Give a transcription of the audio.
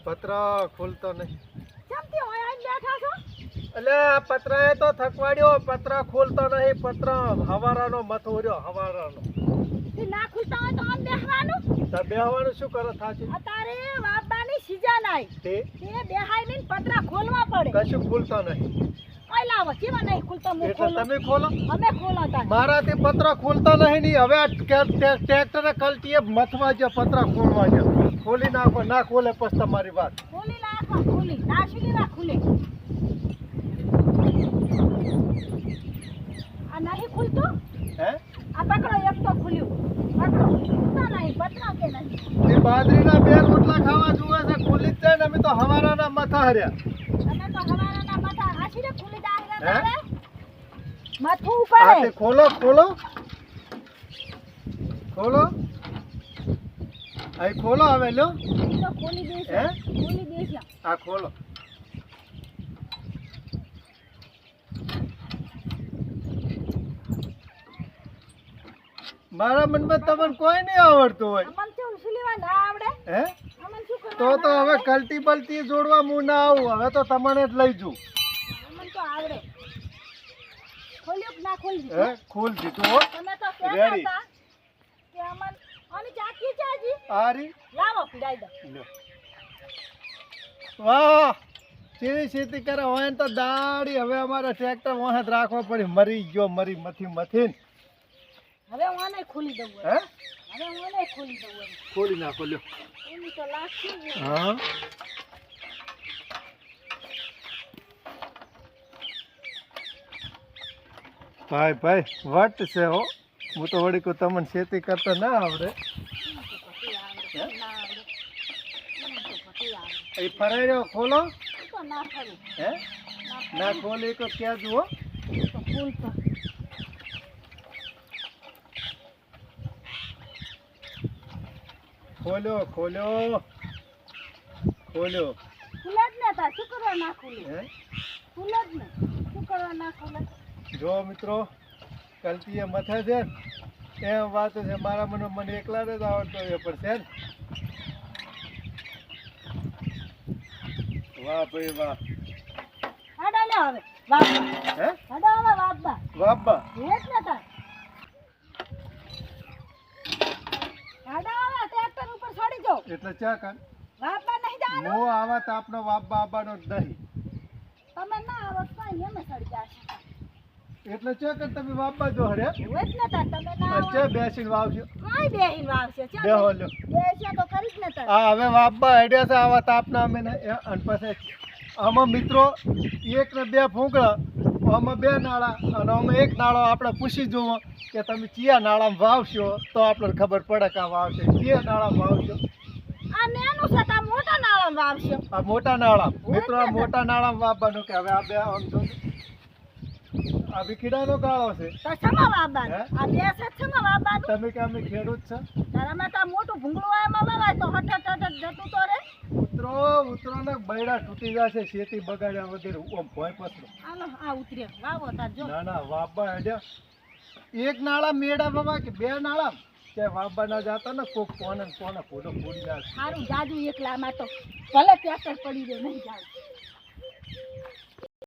પતરા ખોલતો નહીં. કેમથી હોય આઈને બેઠા છો? એટલે પતરાએ તો થકવાડ્યો, પતરા ખોલતો નહીં. પતરા હવારાનો મથો રહ્યો, હવારાનો. તે ના ખુલતા હોય તો આમ બેહવાનું. તો બેહવાનું શું કરો થાચી? અત્યારે વાપવાની સીઝન આવી. તે બેહાઈ ને પતરા ખોલવા પડે. કશું ખોલતો નહીં. ઓય લાવો કેવા નહીં ખુલતા હું એટલે ખોલું. તમે ખોલો. અમે ખોલો તાર. મારાથી પતરા ખોલતા નહીં ની. હવે આ ટ્રેક્ટરે કલટીએ મથવા જો, પતરા ખોલવા જો. ખોલી નાખો, ના ખોલે પછી તમારી વાત. ખોલી નાખો, ખોલી નાશી ના ખુલે. આ નહીં ખુલતું. હે આ પકડો, એક તો ખુલ્યું. પકડો. ખુલતા નહીં પતરા કે નહીં. એ બાજરીના બે રોટલા ખાવા જુએ છે, ખુલી જ જાય ને. અમે તો હવારાના મથા હર્યા. તમે તો હવાના માથા આશીને ખુલી જાય હે? તારે. માથું આ ઉપર તે ખોલો, ખોલો, ખોલો. અહીં ખોલો હવે લ્યો. તો ખોલી દેશે. હે? ખોલી દેશે. આ ખોલો. મારા મનમાં તમને કોઈ નહીં આવડતું હોય. અમન શું ઉસલીવા ના આવડે? હે અમન શું કરવા? તો હવે કલટી બલટી જોડવા હું ના આવું. હવે તો તમને જ લઈ જઉં. અમન તો આવડે. ખોલ્યું કે ના ખોલી? હે ખોલ દીધું હો. તમે તો કહેતા Ready. હતા કે અમન આની ચાકી છે હજી. આરી લાવો પીડાઈ દો. લ્યો. વાહ, કેવી ખેતી કરે હોય ને તો દાડી. હવે અમારે ટ્રેક્ટર વાહ જ રાખવો પડે. મરી ગયો, મરી મથી મથીને. હવે હું આને ખોલી દઉં. હે હવે હું આને ખોલી દઉં. ખોલી નાખો લ્યો. એની તો લાગશે જ. હા ભાઈ ભાઈ વટ છે હો. હું તો વળી કહું તમને ખેતી કરતા ના આવડે. ના આવડે. મને તો પતી આવડે. એ ફરાઈ રહ્યો, ખોલો. હું તો ના ફરું. હે ના ખોલી તો ક્યાં જુઓ. તો ખોલતો. ખોલ્યો, ખોલ્યો, ખોલ્યો. ખુલે જ ને તાર. શું કરવા ના ખુલે? હે ખુલે જ ને. શું કરવા ના ખુલે? જો મિત્રો, કલતીએ મથે છે ને, એમ વાત છે. મારા મને એકલાને જ આવડતો એ પણ છે ને. વાહ ભાઈ વાહ. હાડા લે હવે. વાપા. હે હાડા હવે વાપા. વાબા હે જ ને તાર. હાડા હવે ટ્રેક્ટર ઉપર છોડી જાઓ. એટલે ચા કાન વાપા નહીં જવાનું. હું આવા તો આપનો વાબા આબાનો જ નહીં. તમે ના આવો તો કાંઈ એમ સડી જશે. એટલે ચા કાન તમે વાબા જો હરે. હોય જ ને તાર. તમે ના આવો. ચા બેસીને વાવશો. કાંઈ બેહીને વાવશે. ચાલ. બેહો લ્યો. બેસ્યા તો કરી જ ને તાર. હા હવે વાબા હેડ્યા છે. આવા તાપના અમે અને પછી આમાં મિત્રો એક ને બે ફૂંકડા, આમાં બે નાળા અને આમાં એક નાળો. આપણે પૂછી જુઓ કે તમે કયા નાળામાં વાવશો તો આપણને ખબર પડે કે આ વાવશે. કયા નાળામાં વાવશો? આ નેનું છે તાર મોટા નાળામાં વાવશે. આ મોટા નાળા મિત્રો, આ મોટા નાળામાં વાવવાનું. કે હવે આ બે આમ જો, આ વિખીડાનો ગાળો છે. તો સમા વાવવાનું. હે? આ બે છે સમા વાવવાનું. તમે કે અમે ખેડૂત છે. તાર અમે તો આ મોટું ભૂંગળું હોય એમાં વાવાય તો હઠ હઠ જતું તો રે. ઉતરો ને બૈડા તૂટી જશે. ખેતી બગાડ્યા વગેરે ઓમ ભોય પસરો. હાલો આ ઉતરે વાવો તાર જો. ના ના વાબા હેડ્યા. એક નાળા મેળા બાબા કે બે નાળા કે વાબા ના જાતા ને કોક કોને ફોટો ફોડી જાય. સારું જાજુ એકલામાં તો ભલે ટ્રેક્ટર પડી જાય નહીં જાય.